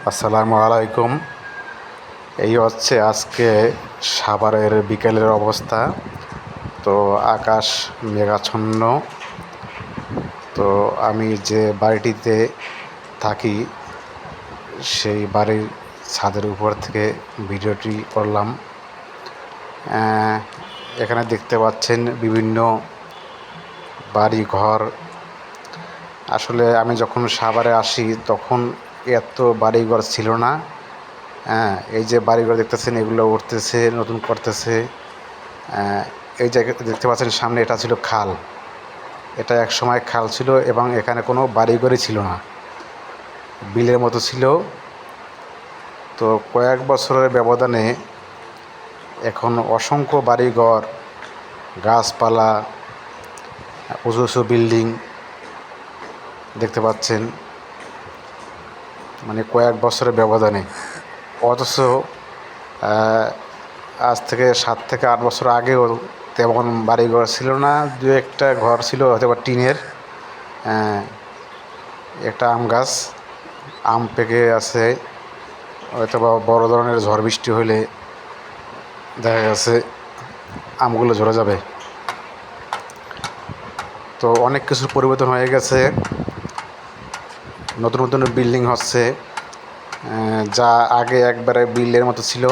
আসসালামু আলাইকুম। এই হচ্ছে আজকে সাভারের বিকেলের অবস্থা। তো আকাশ মেঘাচ্ছন্ন। তো আমি যে বাড়িটিতে থাকি সেই বাড়ির ছাদের উপর থেকে ভিডিওটি করলাম। এখানে দেখতে পাচ্ছেন বিভিন্ন বাড়ি ঘর। আসলে আমি যখন সাভারে আসি তখন এত বাড়িঘর ছিল না। এই যে বাড়িঘর দেখতেছেন এগুলো উঠতেছে, নতুন করতেছে। এই জায়গা দেখতে পাচ্ছেন সামনে, এটা ছিল খাল। এটা এক সময় খাল ছিল এবং এখানে কোনো বাড়িঘরই ছিল না, বিলের মতো ছিল। তো কয়েক বছরের ব্যবধানে এখন অসংখ্য বাড়িঘর, গাছপালা, উঁচু উঁচু বিল্ডিং দেখতে পাচ্ছেন, মানে কয়েক বছরের ব্যবধানে। অথচ আজ থেকে 7 থেকে 8 বছর আগেও তেমন বাড়িঘর ছিল না। দু একটা ঘর ছিল হয়তো বা টিনের। একটা আম গাছ, আম পেকে আছে, হয়তো বা বড়ো ধরনের ঝড় বৃষ্টি হলে দেখা গেছে আমগুলো ঝরে যাবে। তো অনেক কিছুর পরিবর্তন হয়ে গেছে, নতুন নতুন বিল্ডিং হচ্ছে, যা আগে একবারে বিল্ডের মতো ছিল